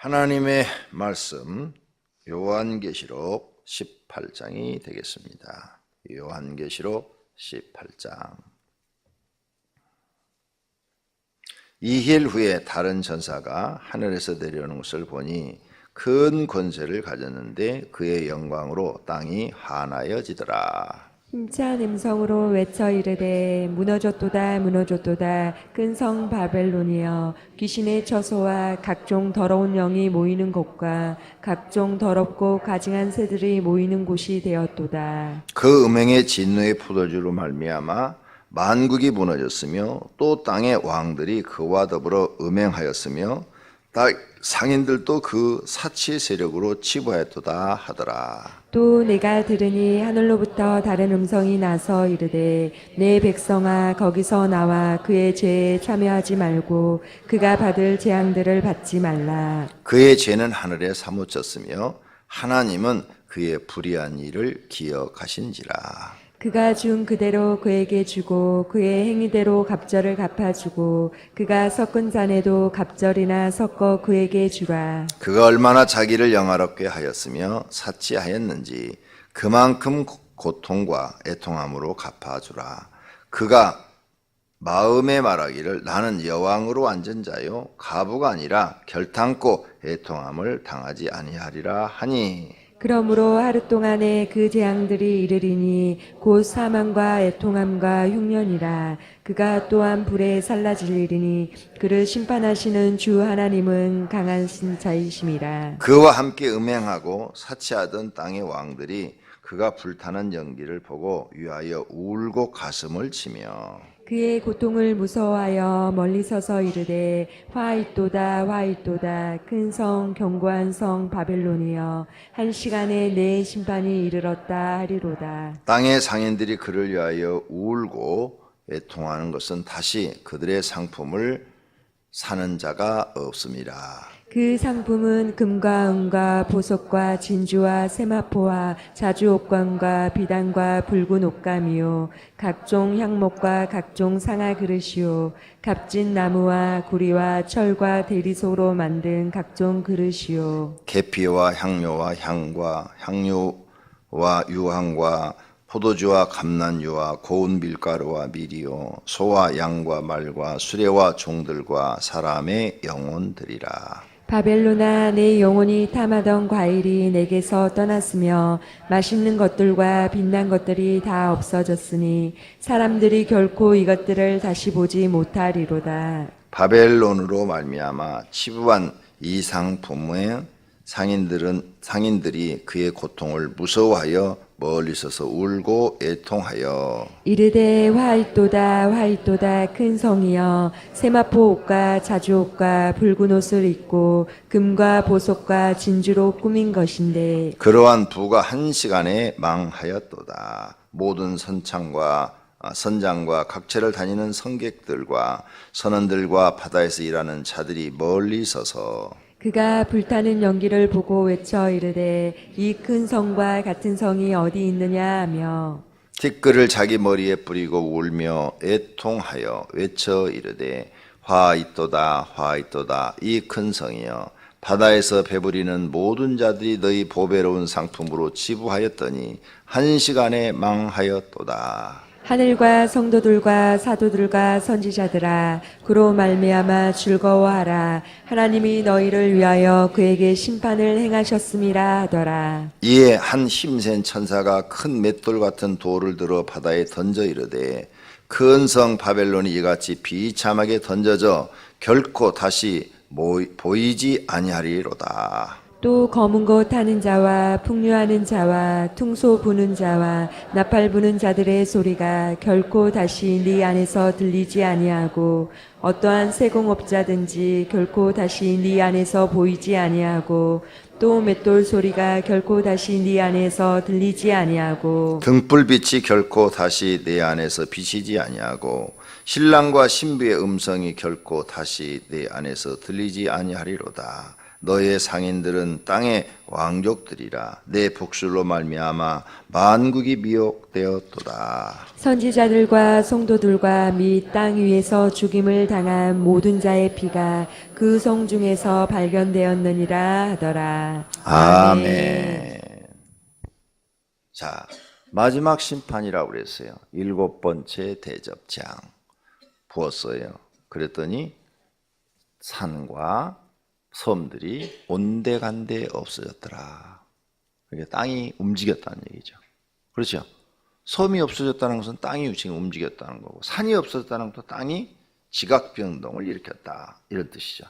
하나님의 말씀 요한계시록 18장이 되겠습니다. 요한계시록 18장. 이힐 후에 다른 전사가 하늘에서 내려오는 것을 보니 큰 권세를 가졌는데 그의 영광으로 땅이 환하여지더라. 힘찬 음성으로 외쳐 이르되 무너졌도다 무너졌도다 큰 성 바벨론이여, 귀신의 처소와 각종 더러운 영이 모이는 곳과 각종 더럽고 가증한 새들이 모이는 곳이 되었도다. 그 음행의 진노의 포도주로 말미암아 만국이 무너졌으며 또 땅의 왕들이 그와 더불어 음행하였으며 상인들도 그 사치의 세력으로 치부하였도다 하더라. 또 내가 들으니 하늘로부터 다른 음성이 나서 이르되 내 백성아 거기서 나와 그의 죄에 참여하지 말고 그가 받을 재앙들을 받지 말라. 그의 죄는 하늘에 사무쳤으며 하나님은 그의 불의한 일을 기억하신지라. 그가 준 그대로 그에게 주고 그의 행위대로 갑절을 갚아주고 그가 섞은 잔에도 갑절이나 섞어 그에게 주라. 그가 얼마나 자기를 영화롭게 하였으며 사치하였는지 그만큼 고통과 애통함으로 갚아주라. 그가 마음에 말하기를 나는 여왕으로 앉은 자요 가부가 아니라 결탄코 애통함을 당하지 아니하리라 하니, 그러므로 하루 동안에 그 재앙들이 이르리니 곧 사망과 애통함과 흉년이라. 그가 또한 불에 살라지리니 그를 심판하시는 주 하나님은 강하신 자이심이라. 그와 함께 음행하고 사치하던 땅의 왕들이 그가 불타는 연기를 보고 위하여 울고 가슴을 치며 그의 고통을 무서워하여 멀리 서서 이르되 화 있도다 화 있도다 큰 성 견고한 성 바벨론이여, 한 시간에 내 심판이 이르렀다 하리로다. 땅의 상인들이 그를 위하여 울고 애통하는 것은 다시 그들의 상품을 사는 자가 없음이라. 그 상품은 금과 은과 보석과 진주와 세마포와 자주 옥관과 비단과 붉은 옷감이요 각종 향목과 각종 상아 그릇이요 값진 나무와 구리와 철과 대리소로 만든 각종 그릇이요 계피와 향료와 향과 향료와 유황과 포도주와 감난유와 고운 밀가루와 밀이요 소와 양과 말과 수레와 종들과 사람의 영혼들이라. 바벨론아, 내 영혼이 탐하던 과일이 내게서 떠났으며 맛있는 것들과 빛난 것들이 다 없어졌으니 사람들이 결코 이것들을 다시 보지 못하리로다. 바벨론으로 말미암아 치부한 이 상품의 상인들이 그의 고통을 무서워하여 멀리 서서 울고 애통하여 이르되 화 있도다 큰 성이여, 세마포 옷과 자주 옷과 붉은 옷을 입고 금과 보석과 진주로 꾸민 것인데 그러한 부가 한 시간에 망하였도다. 모든 선장과 각처를 다니는 성객들과 선원들과 바다에서 일하는 자들이 멀리 서서 그가 불타는 연기를 보고 외쳐 이르되 이 큰 성과 같은 성이 어디 있느냐 하며 티끌을 자기 머리에 뿌리고 울며 애통하여 외쳐 이르되 화 있도다 이 큰 성이여, 바다에서 배부리는 모든 자들이 너희 보배로운 상품으로 치부하였더니 한 시간에 망하였도다. 하늘과 성도들과 사도들과 선지자들아, 그로 말미암아 즐거워하라. 하나님이 너희를 위하여 그에게 심판을 행하셨음이라 하더라. 이에 한 힘센 천사가 큰 맷돌 같은 돌을 들어 바다에 던져 이르되 큰 성 바벨론이 이같이 비참하게 던져져 결코 다시 보이지 아니하리로다. 또 검은 것 타는 자와 풍류하는 자와 퉁소 부는 자와 나팔 부는 자들의 소리가 결코 다시 네 안에서 들리지 아니하고 어떠한 세공업자든지 결코 다시 네 안에서 보이지 아니하고 또 맷돌 소리가 결코 다시 네 안에서 들리지 아니하고 등불빛이 결코 다시 내 안에서 비치지 아니하고 신랑과 신부의 음성이 결코 다시 내 안에서 들리지 아니하리로다. 너의 상인들은 땅의 왕족들이라. 내 복술로 말미암아 만국이 미혹되었도다. 선지자들과 성도들과 및 땅 위에서 죽임을 당한 모든 자의 피가 그 성 중에서 발견되었느니라 하더라. 아멘. 자, 마지막 심판이라고 그랬어요. 7번째 대접장 부었어요. 그랬더니 산과 섬들이 온데간데 없어졌더라. 그러니까 땅이 움직였다는 얘기죠. 그렇죠? 섬이 없어졌다는 것은 땅이 지금 움직였다는 거고, 산이 없어졌다는 것도 땅이 지각 변동을 일으켰다, 이런 뜻이죠.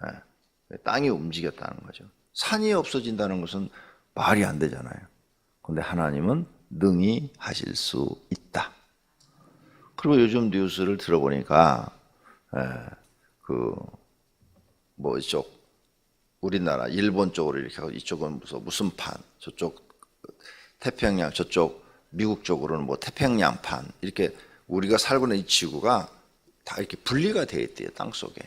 예. 땅이 움직였다는 거죠. 산이 없어진다는 것은 말이 안 되잖아요. 그런데 하나님은 능히 하실 수 있다. 그리고 요즘 뉴스를 들어보니까 이쪽 우리나라 일본 쪽으로 이렇게 하고, 이쪽은 무슨 판, 저쪽 태평양, 저쪽 미국 쪽으로는 뭐 태평양판, 이렇게 우리가 살고 있는 이 지구가 다 이렇게 분리가 되어 있대요, 땅 속에.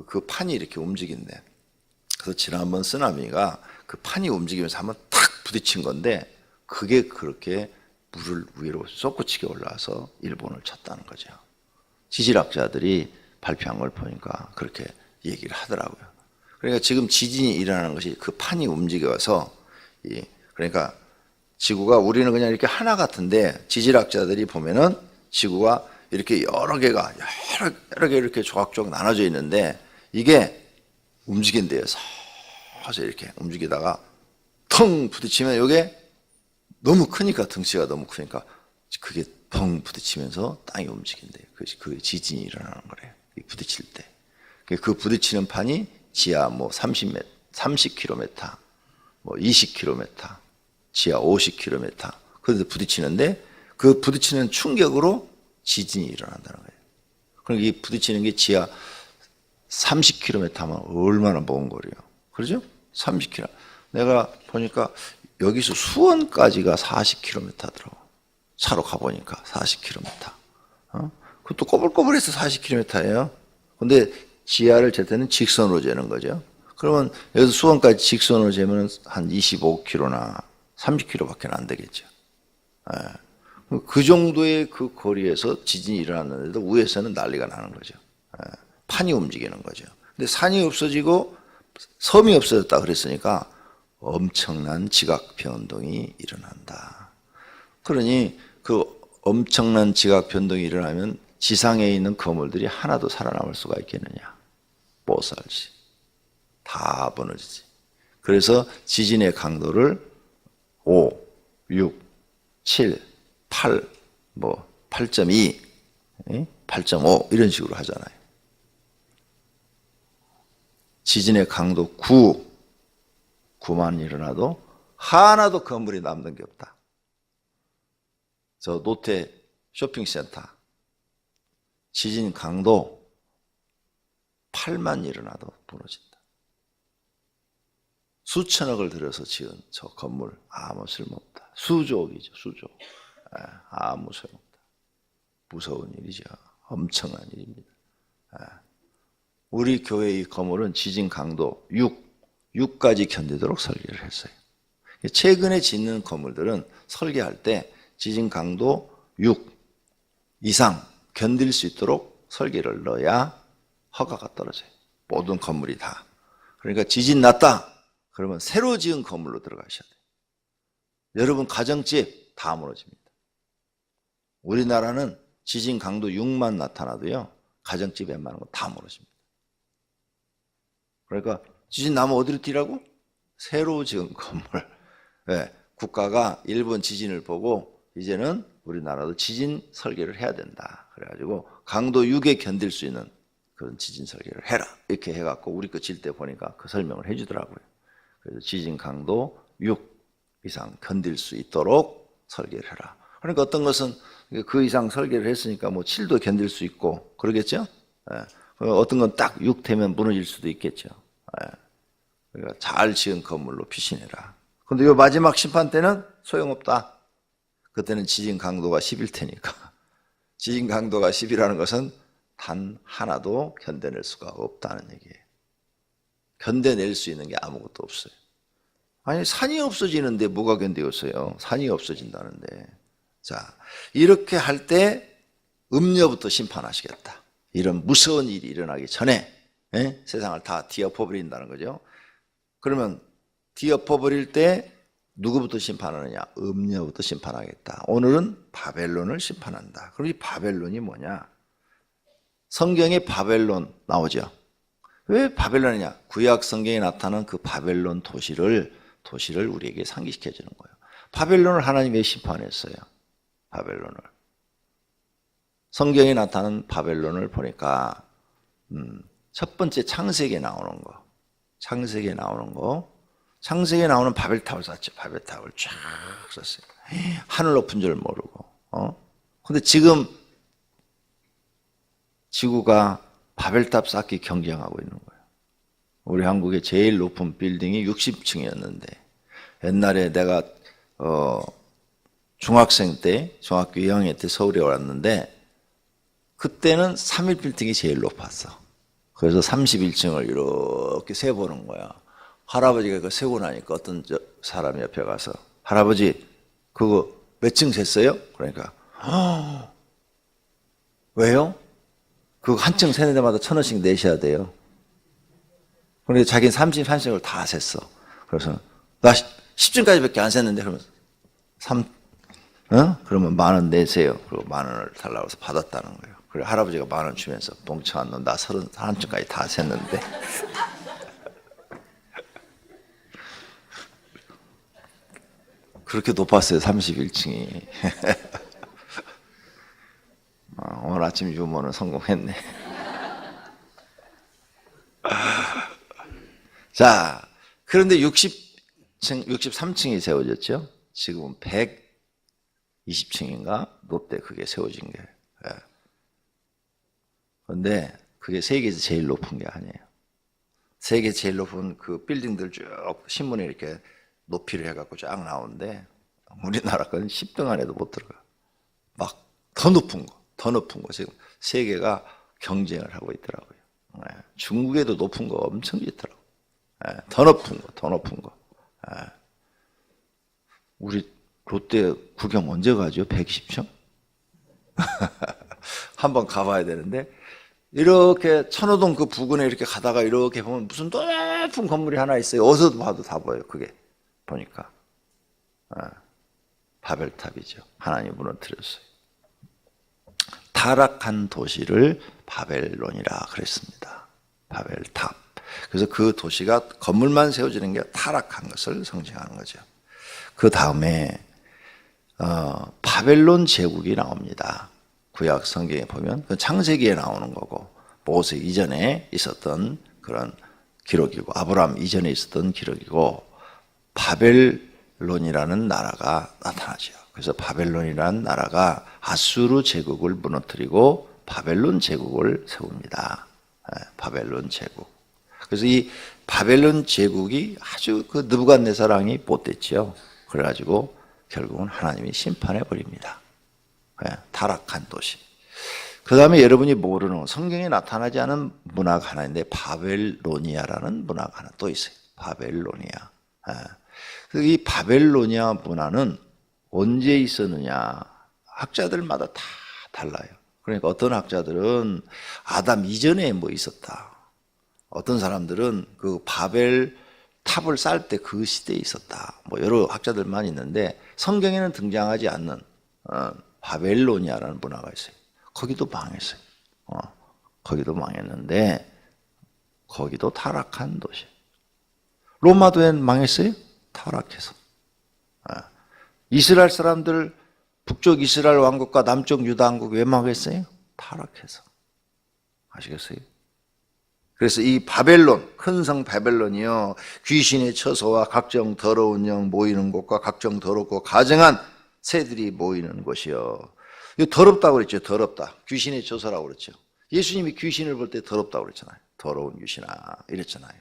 그 판이 이렇게 움직인대. 그래서 지난번 쓰나미가 그 판이 움직이면서 한번 탁 부딪힌 건데, 그게 그렇게 물을 위로 솟구치게 올라와서 일본을 쳤다는 거죠. 지질학자들이 발표한 걸 보니까 그렇게 얘기를 하더라고요. 그러니까 지금 지진이 일어나는 것이 그 판이 움직여서, 그러니까 지구가, 우리는 그냥 이렇게 하나 같은데 지질학자들이 보면은 지구가 이렇게 여러 개 이렇게 조각조각 나눠져 있는데, 이게 움직인대요. 서서 이렇게 움직이다가 텅 부딪히면, 이게 너무 크니까, 등치가 너무 크니까 그게 펑 부딪히면서 땅이 움직인대요. 그게 지진이 일어나는 거래요. 부딪힐 때. 그 부딪히는 판이 지하 30km, 20km, 지하 50km. 그래서 부딪히는데, 그 부딪히는 충격으로 지진이 일어난다는 거예요. 그러니까 이 부딪히는 게 지하 30km 하면 얼마나 먼 거리요. 그러죠? 30km. 내가 보니까 여기서 수원까지가 40km더라고. 차로 가보니까 40km. 그것도 꼬불꼬불해서 40km예요. 근데 지하를 잴 때는 직선으로 재는 거죠. 그러면 여기서 수원까지 직선으로 재면 한 25km나 30km밖에 안 되겠죠. 그 정도의 그 거리에서 지진이 일어났는데도 위에서는 난리가 나는 거죠. 판이 움직이는 거죠. 근데 산이 없어지고 섬이 없어졌다 그랬으니까 엄청난 지각 변동이 일어난다. 그러니 그 엄청난 지각 변동이 일어나면 지상에 있는 건물들이 하나도 살아남을 수가 있겠느냐? 못 살지. 다 무너지지. 그래서 지진의 강도를 5, 6, 7, 8, 8.2, 8.5 이런 식으로 하잖아요. 지진의 강도 9만 일어나도 하나도 건물이 남는 게 없다. 저 노태 쇼핑센터 지진 강도 8만 일어나도 무너진다. 수천억을 들여서 지은 저 건물 아무 쓸모없다. 수조억이죠, 수조억. 아무 소용없다. 무서운 일이죠. 엄청난 일입니다. 우리 교회 이 건물은 지진 강도 6까지 견디도록 설계를 했어요. 최근에 짓는 건물들은 설계할 때 지진 강도 6 이상 견딜 수 있도록 설계를 넣어야 허가가 떨어져요. 모든 건물이 다. 그러니까 지진 났다 그러면 새로 지은 건물로 들어가셔야 돼요. 여러분 가정집 다 무너집니다. 우리나라는 지진 강도 6만 나타나도요, 가정집 웬만한 거 다 무너집니다. 그러니까 지진 나면 어디로 뛰라고? 새로 지은 건물. 네, 국가가 일본 지진을 보고 이제는 우리나라도 지진 설계를 해야 된다. 그래가지고 강도 6에 견딜 수 있는 그런 지진 설계를 해라. 이렇게 해갖고 우리 거 질 때 보니까 그 설명을 해주더라고요. 그래서 지진 강도 6 이상 견딜 수 있도록 설계를 해라. 그러니까 어떤 것은 그 이상 설계를 했으니까 7도 견딜 수 있고 그러겠죠? 어떤 건 딱 6 되면 무너질 수도 있겠죠. 그러니까 잘 지은 건물로 피신해라. 근데 이 마지막 심판 때는 소용없다. 그때는 지진 강도가 10일 테니까. 지진 강도가 10이라는 것은 단 하나도 견뎌낼 수가 없다는 얘기예요. 견뎌낼 수 있는 게 아무것도 없어요. 아니, 산이 없어지는데 뭐가 견디겠어요? 산이 없어진다는데. 자, 이렇게 할 때 음녀부터 심판하시겠다. 이런 무서운 일이 일어나기 전에 세상을 다 뒤엎어버린다는 거죠. 그러면 뒤엎어버릴 때 누구부터 심판하느냐? 음녀부터 심판하겠다. 오늘은 바벨론을 심판한다. 그럼 이 바벨론이 뭐냐? 성경에 바벨론 나오죠. 왜 바벨론이냐? 구약 성경에 나타난 그 바벨론 도시를 우리에게 상기시켜 주는 거예요. 바벨론을 하나님이 왜 심판했어요? 바벨론을. 성경에 나타난 바벨론을 보니까 첫 번째 창세기에 나오는 거. 창세기에 나오는 바벨탑을 샀죠. 바벨탑을 쫙 썼어요. 하늘 높은 줄 모르고. 근데 지금 지구가 바벨탑 쌓기 경쟁하고 있는 거예요. 우리 한국의 제일 높은 빌딩이 60층이었는데 옛날에 내가 중학생 때, 중학교 2학년 때 서울에 왔는데 그때는 3일 빌딩이 제일 높았어. 그래서 31층을 이렇게 세보는 거야. 할아버지가 그거 세고 나니까 어떤 사람이 옆에 가서 할아버지 그거 몇 층 셌어요? 그러니까 왜요? 그거 한 층 세는 데마다 1,000원씩 내셔야 돼요. 그런데 자기는 31층을 다 셌어. 그래서 나 10층까지밖에 안 셌는데 그러면 그러면 10,000원 내세요. 그리고 10,000원을 달라고 해서 받았다는 거예요. 그래 할아버지가 10,000원 주면서 멍청한 놈 나 31층까지 다 셌는데 그렇게 높았어요. 31층이. 오늘 아침 유머는 성공했네. 자, 그런데 63층이 세워졌죠. 지금은 120층인가? 높대 그게 세워진 게. 그런데 그게 세계에서 제일 높은 게 아니에요. 세계 제일 높은 그 빌딩들 쭉 신문에 이렇게 높이를 해갖고 쫙 나오는데 우리나라 건 10등 안에도 못 들어가. 막 더 높은 거 지금 세계가 경쟁을 하고 있더라고요. 중국에도 높은 거 엄청 있더라고요. 더 높은 거. 우리 롯데 구경 언제 가죠? 120층? 한번 가봐야 되는데 이렇게 천호동 그 부근에 이렇게 가다가 이렇게 보면 무슨 높은 건물이 하나 있어요. 어디서 봐도 다 보여요. 그게 보니까 바벨탑이죠. 하나님 무너뜨렸어요. 타락한 도시를 바벨론이라 그랬습니다. 바벨탑. 그래서 그 도시가 건물만 세워지는 게 타락한 것을 상징하는 거죠. 그 다음에 바벨론 제국이 나옵니다. 구약 성경에 보면 그 창세기에 나오는 거고 모세 이전에 있었던 그런 기록이고 아브라함 이전에 있었던 기록이고 바벨론이라는 나라가 나타나죠. 그래서 바벨론이라는 나라가 아수르 제국을 무너뜨리고 바벨론 제국을 세웁니다. 바벨론 제국. 그래서 이 바벨론 제국이 아주 그 느부갓네살 왕이 못됐죠. 그래가지고 결국은 하나님이 심판해 버립니다. 타락한 도시. 그 다음에 여러분이 모르는 성경에 나타나지 않은 문화가 하나 있는데 바벨로니아라는 문화가 하나 또 있어요. 바벨로니아. 이 바벨로니아 문화는 언제 있었느냐? 학자들마다 다 달라요. 그러니까 어떤 학자들은 아담 이전에 뭐 있었다. 어떤 사람들은 그 바벨 탑을 쌓을 때 그 시대에 있었다. 뭐 여러 학자들만 있는데 성경에는 등장하지 않는 바벨로니아라는 문화가 있어요. 거기도 망했어요. 거기도 망했는데 거기도 타락한 도시. 로마도 망했어요? 타락해서. 이스라엘 사람들 북쪽 이스라엘 왕국과 남쪽 유다 왕국 왜 망했어요? 타락해서. 아시겠어요? 그래서 이 바벨론, 큰 성 바벨론이요, 귀신의 처소와 각종 더러운 영 모이는 곳과 각종 더럽고 가증한 새들이 모이는 곳이요. 이거 더럽다고 그랬죠. 더럽다. 귀신의 처소라고 그랬죠. 예수님이 귀신을 볼 때 더럽다고 그랬잖아요. 더러운 귀신아 이랬잖아요.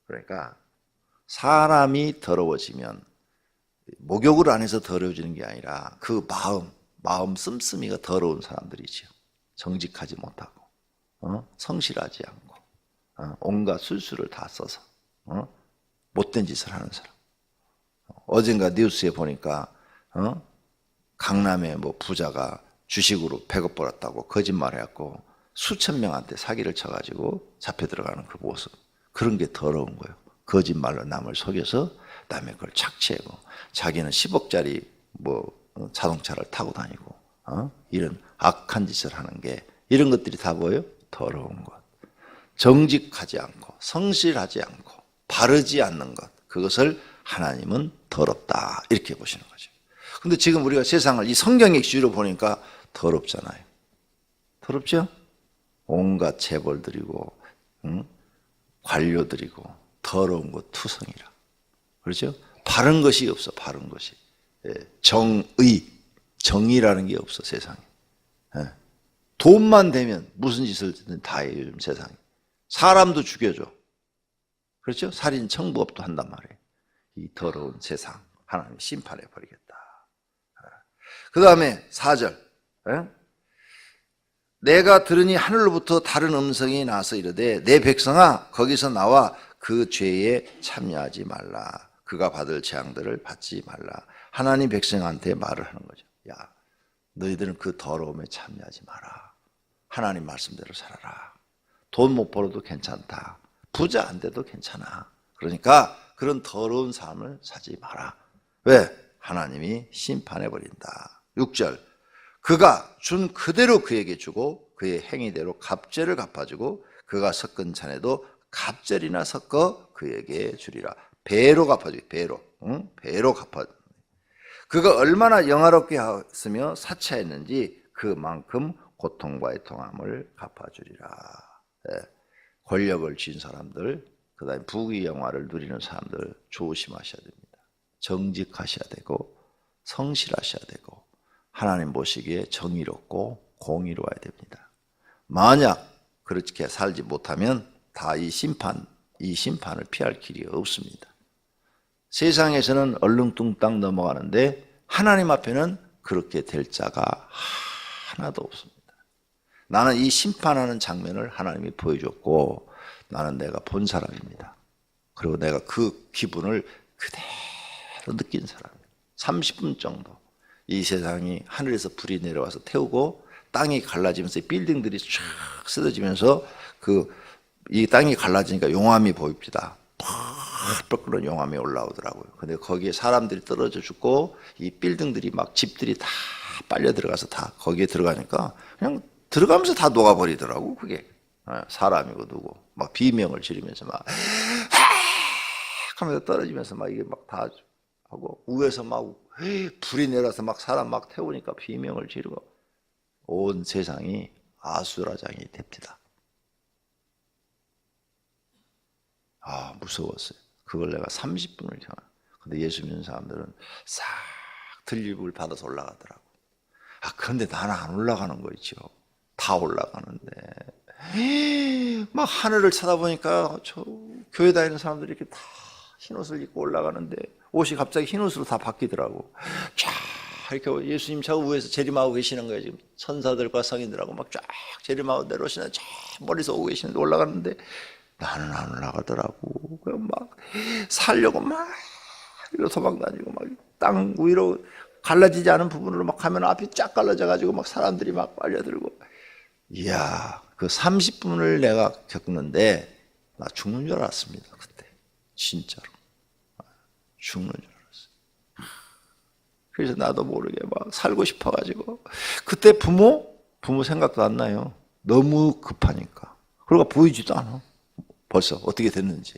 그러니까 사람이 더러워지면 목욕을 안 해서 더러워지는 게 아니라 그 마음 씀씀이가 더러운 사람들이죠. 정직하지 못하고 성실하지 않고 온갖 술수를 다 써서 못된 짓을 하는 사람. 어젠가 뉴스에 보니까 강남의 뭐 부자가 주식으로 100억 벌었다고 거짓말해갖고 수천 명한테 사기를 쳐가지고 잡혀 들어가는 그 모습. 그런 게 더러운 거예요. 거짓말로 남을 속여서 남의 걸 착취하고 자기는 10억짜리 뭐 자동차를 타고 다니고 이런 악한 짓을 하는 게 이런 것들이 다 뭐예요? 더러운 것. 정직하지 않고 성실하지 않고 바르지 않는 것. 그것을 하나님은 더럽다 이렇게 보시는 거죠. 근데 지금 우리가 세상을 이 성경의 기준으로 보니까 더럽잖아요. 더럽죠? 온갖 재벌들이고 관료들이고 더러운 것 투성이라. 그렇죠? 바른 것이 없어. 바른 것이. 정의, 정의라는 게 없어 세상에. 돈만 되면 무슨 짓을 다 해요 요즘 세상에. 사람도 죽여줘. 그렇죠? 살인 청부업도 한단 말이에요. 이 더러운 세상 하나님 심판해 버리겠다. 그 다음에 4절. 내가 들으니 하늘로부터 다른 음성이 나서 이르되 내 백성아 거기서 나와 그 죄에 참여하지 말라. 그가 받을 재앙들을 받지 말라. 하나님 백성한테 말을 하는 거죠. 야, 너희들은 그 더러움에 참여하지 마라. 하나님 말씀대로 살아라. 돈 못 벌어도 괜찮다. 부자 안 돼도 괜찮아. 그러니까 그런 더러운 삶을 사지 마라. 왜? 하나님이 심판해 버린다. 6절. 그가 준 그대로 그에게 주고 그의 행위대로 갑절을 갚아주고 그가 섞은 잔에도 갑절이나 섞어 그에게 주리라. 배로 갚아주기. 배로. 배로 갚아. 그가 얼마나 영화롭게 하였으며 사치했는지 그만큼 고통과의 통함을 갚아주리라. 권력을 쥔 사람들, 그 다음에 부귀영화를 누리는 사람들 조심하셔야 됩니다. 정직하셔야 되고 성실하셔야 되고 하나님 보시기에 정의롭고 공의로워야 됩니다. 만약 그렇게 살지 못하면 다 이 심판을 피할 길이 없습니다. 세상에서는 얼렁뚱땅 넘어가는데 하나님 앞에는 그렇게 될 자가 하나도 없습니다. 나는 이 심판하는 장면을 하나님이 보여줬고 나는 내가 본 사람입니다. 그리고 내가 그 기분을 그대로 느낀 사람입니다. 30분 정도 이 세상이 하늘에서 불이 내려와서 태우고 땅이 갈라지면서 빌딩들이 쫙 쓰러지면서 이 땅이 갈라지니까 용암이 보입니다. 펄펄 끓는 용암이 올라오더라고요. 근데 거기에 사람들이 떨어져 죽고 이 빌딩들이 막 집들이 다 빨려 들어가서 다 거기에 들어가니까 그냥 들어가면서 다 녹아버리더라고. 그게 사람이고 누구 막 비명을 지르면서 막 하면서 떨어지면서 막 이게 막 다 하고 위에서 막 불이 내려서 막 사람 막 태우니까 비명을 지르고 온 세상이 아수라장이 됩니다. 아, 무서웠어요. 그걸 내가 30분을 경험. 근데 예수 믿는 사람들은 싹 들림을 받아서 올라가더라고. 아, 그런데 나는 안 올라가는 거 있죠. 다 올라가는데 막 하늘을 쳐다보니까 저 교회 다니는 사람들이 이렇게 다 흰옷을 입고 올라가는데 옷이 갑자기 흰옷으로 다 바뀌더라고. 쫙 이렇게 예수님 저 위에서 재림하고 계시는 거예요. 지금 천사들과 성인들하고 막 쫙 재림하고 내려오시는 쫙 멀리서 오고 계시는데 올라가는데 나는 안 올라가더라고. 그냥 막 살려고 막 이러 도망다니고 막 땅 위로 갈라지지 않은 부분으로 막 가면 앞이 쫙 갈라져 가지고 막 사람들이 막 빨려들고. 이야, 그 30분을 내가 겪는데 나 죽는 줄 알았습니다. 그때 진짜로 죽는 줄 알았어요. 그래서 나도 모르게 막 살고 싶어 가지고 그때 부모 생각도 안 나요. 너무 급하니까. 그러고 보이지도 않아. 벌써 어떻게 됐는지.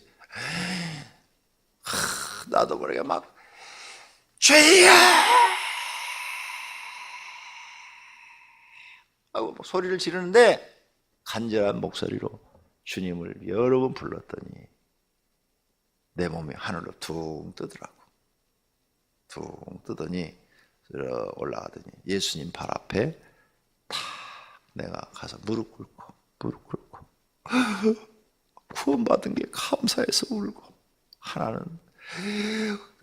나도 모르게 막 죄야 하고 소리를 지르는데 간절한 목소리로 주님을 여러 번 불렀더니 내 몸이 하늘로 퉁 뜨더라고. 퉁 뜨더니 올라가더니 예수님 발 앞에 탁 내가 가서 무릎 꿇고 구원받은 게 감사해서 울고. 하나는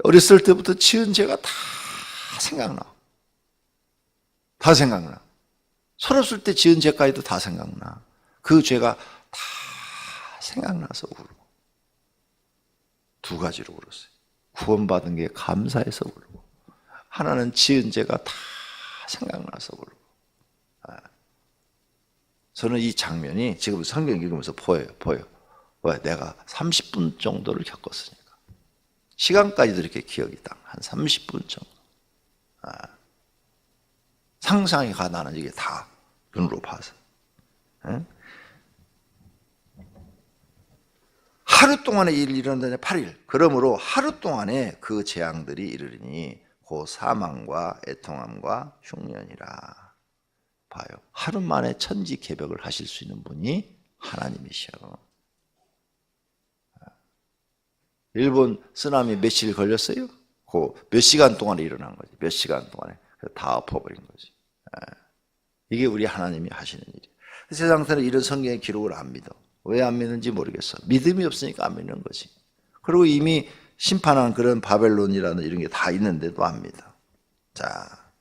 어렸을 때부터 지은 죄가 다 생각나. 다 생각나. 서렀을 때 지은 죄까지도 다 생각나. 그 죄가 다 생각나서 울고. 두 가지로 울었어요. 구원받은 게 감사해서 울고, 하나는 지은 죄가 다 생각나서 울고. 저는 이 장면이 지금 성경 읽으면서 보여요. 왜? 내가 30분 정도를 겪었으니까. 시간까지도 이렇게 기억이 딱 한 30분 정도. 상상이 가, 나는 이게 다 눈으로 봐서. 하루 동안의 일이 일어난다냐, 8일. 그러므로 하루 동안에 그 재앙들이 이르리니 그 사망과 애통함과 흉년이라. 봐요. 하루 만에 천지 개벽을 하실 수 있는 분이 하나님이셔. 일본 쓰나미 며칠 걸렸어요? 그 몇 시간 동안에 일어난 거지. 몇 시간 동안에 다 엎어버린 거지. 이게 우리 하나님이 하시는 일이에요. 세상 사람은 이런 성경의 기록을 안 믿어. 왜 안 믿는지 모르겠어. 믿음이 없으니까 안 믿는 거지. 그리고 이미 심판한 그런 바벨론이라는 이런 게 다 있는데도 안 믿어. 자,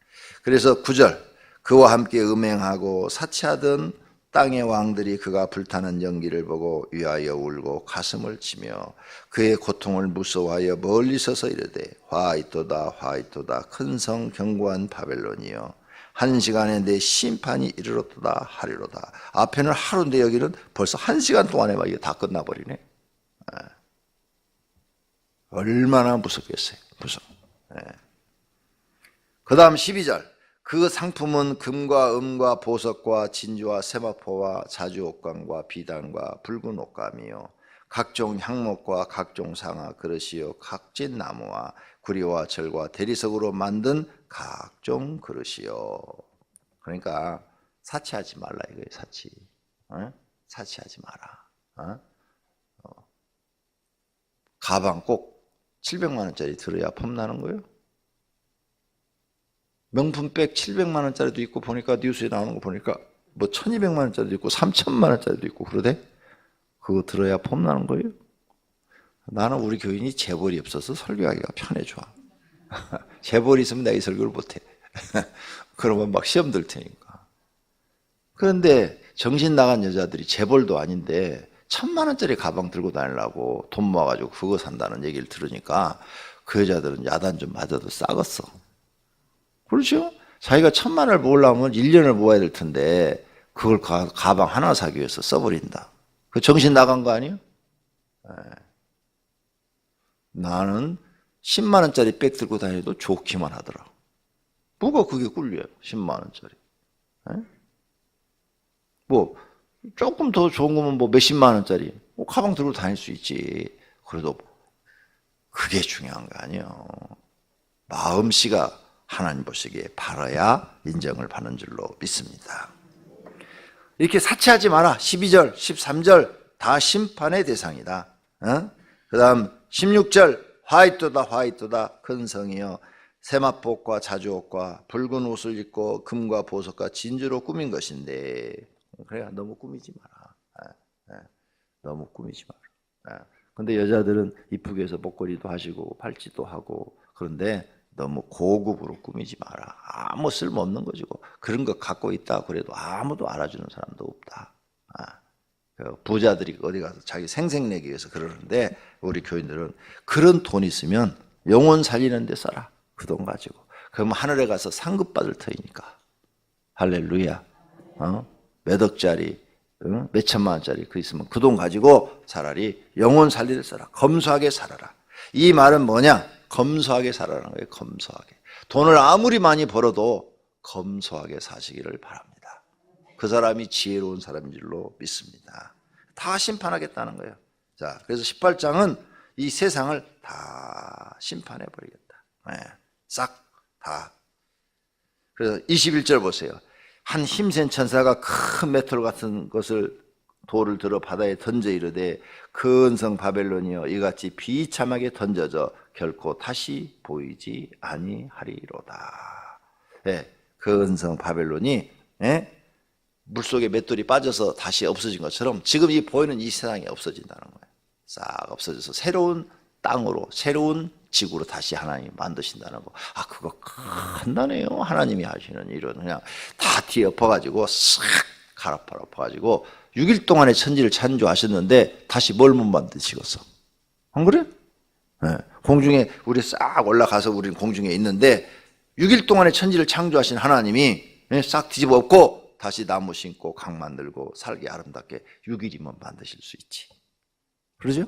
그래서 9절. 그와 함께 음행하고 사치하던 땅의 왕들이 그가 불타는 연기를 보고 위하여 울고 가슴을 치며 그의 고통을 무서워하여 멀리 서서 이르되 화이토다 화이토다 큰 성 견고한 바벨론이여 한 시간에 내 심판이 이르렀도다 하리로다. 앞에는 하루인데 여기는 벌써 한 시간 동안에 막 이게 다 끝나버리네. 얼마나 무섭겠어요. 무서워. 그 다음 12절. 그 상품은 금과 은과 보석과 진주와 세마포와 자주 옷감과 비단과 붉은 옷감이요 각종 향목과 각종 상아 그릇이요 각진 나무와 구리와 철과 대리석으로 만든 각종 그릇이요. 그러니까 사치하지 말라 이거예요. 사치. 사치하지 마라. 가방 꼭 700만 원짜리 들어야 폼나는 거예요. 명품백 700만 원짜리도 있고 보니까 뉴스에 나오는 거 보니까 뭐 1200만 원짜리도 있고 3000만 원짜리도 있고 그러대. 그거 들어야 폼나는 거예요. 나는 우리 교인이 재벌이 없어서 설교하기가 편해 좋아. 재벌이 있으면 내가 이 설교를 못해. 그러면 막 시험 들 테니까. 그런데 정신 나간 여자들이 재벌도 아닌데 1000만 원짜리 가방 들고 다니려고 돈 모아가지고 그거 산다는 얘기를 들으니까 그 여자들은 야단 좀 맞아도 싸겠어. 그렇죠? 자기가 1000만 원을 모으려면 1년을 모아야 될 텐데 그걸 가방 하나 사기 위해서 써버린다. 그 정신 나간 거 아니에요? 나는 10만 원짜리 백 들고 다니도 좋기만 하더라. 뭐가 그게 꿀려요? 10만 원짜리. 뭐 조금 더 좋은 거면 뭐 몇십만 원짜리 뭐 가방 들고 다닐 수 있지. 그래도 그게 중요한 거 아니에요. 마음씨가 하나님 보시기에 바라야 인정을 받는 줄로 믿습니다. 이렇게 사치하지 마라. 12절, 13절 다 심판의 대상이다. 그 다음 16절 화이토다 화이토다 큰 성이여 세마포과 자주옷과 붉은 옷을 입고 금과 보석과 진주로 꾸민 것인데 그래 너무 꾸미지 마라. 너무 꾸미지 마라. 근데 여자들은 이쁘게 해서 목걸이도 하시고 팔찌도 하고 그런데 너무 고급으로 꾸미지 마라. 아무 쓸모없는 거지. 그런 거 갖고 있다 그래도 아무도 알아주는 사람도 없다. 부자들이 어디 가서 자기 생색 내기 위해서 그러는데 우리 교인들은 그런 돈 있으면 영혼 살리는 데 써라. 그 돈 가지고. 그러면 하늘에 가서 상급 받을 터이니까. 할렐루야. 몇 억짜리, 몇 천만 원짜리 그 있으면 그 돈 가지고 차라리 영혼 살리는 데 써라. 검소하게 살아라. 이 말은 뭐냐? 검소하게 살아라는 거예요. 검소하게. 돈을 아무리 많이 벌어도 검소하게 사시기를 바랍니다. 그 사람이 지혜로운 사람인 줄로 믿습니다. 다 심판하겠다는 거예요. 자, 그래서 18장은 이 세상을 다 심판해 버리겠다. 싹 다. 그래서 21절 보세요. 한 힘센 천사가 큰 메토로 같은 것을 돌을 들어 바다에 던져 이르되 큰 성 바벨론이여 이같이 비참하게 던져져 결코 다시 보이지 아니하리로다. 큰 성 바벨론이 물속에 맷돌이 빠져서 다시 없어진 것처럼 지금 이 보이는 이 세상이 없어진다는 거예요. 싹 없어져서 새로운 땅으로 새로운 지구로 다시 하나님이 만드신다는 거. 그거 간단해요. 하나님이 하시는 일은 그냥 다 뒤에 엎어가지고 싹 갈아엎어 엎어가지고 6일 동안의 천지를 창조하셨는데 다시 뭘 못 만드시겠어? 안 그래? 예, 공중에 우리 싹 올라가서 우리는 공중에 있는데 6일 동안에 천지를 창조하신 하나님이 싹 뒤집어 엎고 다시 나무 심고 강 만들고 살기 아름답게 6일이면 만드실 수 있지. 그러죠?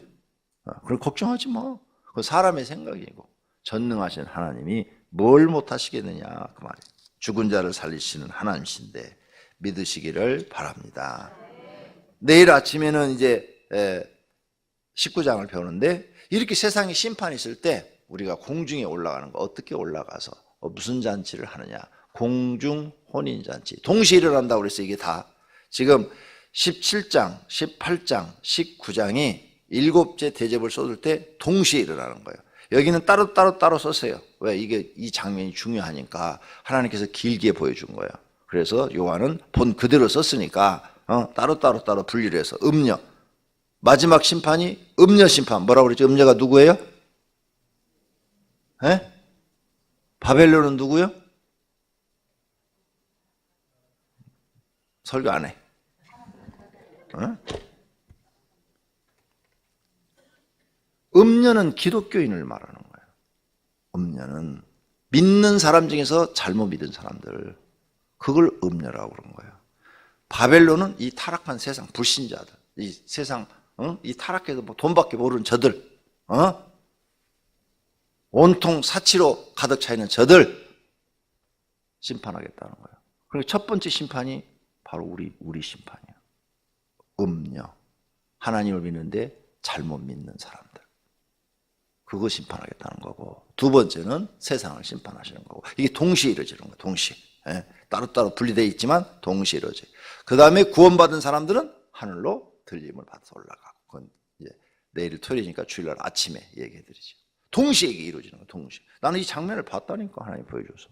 그럼 걱정하지 마. 그건 사람의 생각이고 전능하신 하나님이 뭘 못하시겠느냐 그 말이에요. 죽은 자를 살리시는 하나님이신데 믿으시기를 바랍니다. 내일 아침에는 이제 19장을 배우는데 이렇게 세상에 심판이 있을 때 우리가 공중에 올라가는 거 어떻게 올라가서 무슨 잔치를 하느냐. 공중 혼인잔치. 동시에 일어난다고 그랬어요. 이게 다. 지금 17장, 18장, 19장이 7째 대접을 쏟을 때 동시에 일어나는 거예요. 여기는 따로 썼어요. 왜? 이게 이 장면이 중요하니까 하나님께서 길게 보여준 거예요. 그래서 요한은 본 그대로 썼으니까 따로 분리를 해서 음녀. 마지막 심판이 음녀 심판. 뭐라고 그랬죠? 음녀가 누구예요? 에? 바벨론은 누구요? 설교 안 해. 음녀는 기독교인을 말하는 거예요. 음녀는 믿는 사람 중에서 잘못 믿은 사람들, 그걸 음녀라고 그런 거예요. 바벨론은 이 타락한 세상, 불신자들, 이 세상, 이 타락해서 뭐 돈밖에 모르는 저들, 온통 사치로 가득 차 있는 저들 심판하겠다는 거예요. 그리고 첫 번째 심판이 바로 우리 심판이에요. 음녀, 하나님을 믿는데 잘못 믿는 사람들, 그거 심판하겠다는 거고, 두 번째는 세상을 심판하시는 거고, 이게 동시에 이루어지는 거예요. 동시에. 따로따로 분리되어 있지만 동시에 이루어져요. 그 다음에 구원받은 사람들은 하늘로 들림을 받아서 올라가고, 그건 이제 내일 토요일이니까 주일날 아침에 얘기해 드리죠. 동시에 이게 이루어지는 거예요. 동시에. 나는 이 장면을 봤다니까, 하나님 보여줘서.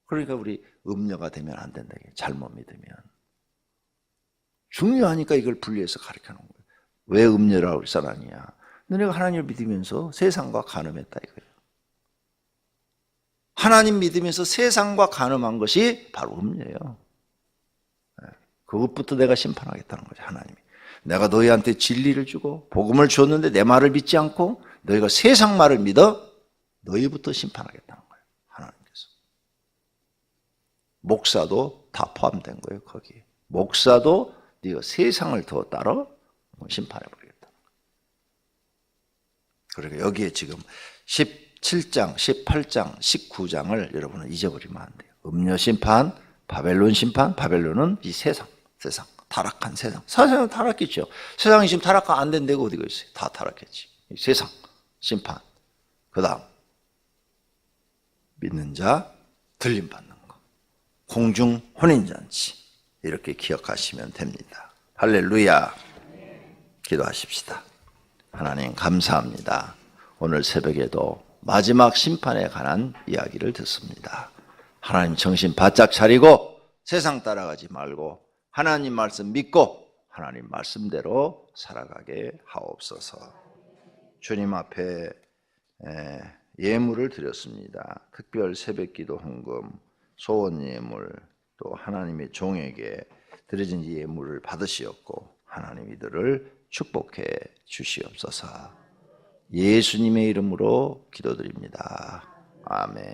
그러니까 우리 음녀가 되면 안 된다. 잘못 믿으면. 중요하니까 이걸 분리해서 가르쳐 놓은 거예요. 왜 음녀라고 써놨냐. 너네가 하나님을 믿으면서 세상과 간음했다 이거예요. 하나님 믿으면서 세상과 간음한 것이 바로 음녀예요. 그것부터 내가 심판하겠다는 거죠. 하나님이. 내가 너희한테 진리를 주고 복음을 줬는데 내 말을 믿지 않고 너희가 세상 말을 믿어 너희부터 심판하겠다는 거예요. 하나님께서. 목사도 다 포함된 거예요. 거기에. 목사도 네가 세상을 더 따라 심판해버리겠다. 그러니까 여기에 지금 17장, 18장, 19장을 여러분은 잊어버리면 안 돼요. 음녀 심판, 바벨론 심판. 바벨론은 이 세상, 타락한 세상. 세상은 타락했죠. 세상이 지금 타락 안 된 데가 어디가 있어요? 다 타락했지. 세상 심판. 그 다음 믿는 자 들림 받는 거. 공중 혼인잔치. 이렇게 기억하시면 됩니다. 할렐루야. 기도하십시다. 하나님 감사합니다. 오늘 새벽에도 마지막 심판에 관한 이야기를 듣습니다. 하나님 정신 바짝 차리고 세상 따라가지 말고 하나님 말씀 믿고 하나님 말씀대로 살아가게 하옵소서. 주님 앞에 예물을 드렸습니다. 특별 새벽기도 헌금, 소원 예물, 또 하나님의 종에게 드려진 예물을 받으시었고 하나님 이들을 축복해 주시옵소서. 예수님의 이름으로 기도드립니다. 아멘.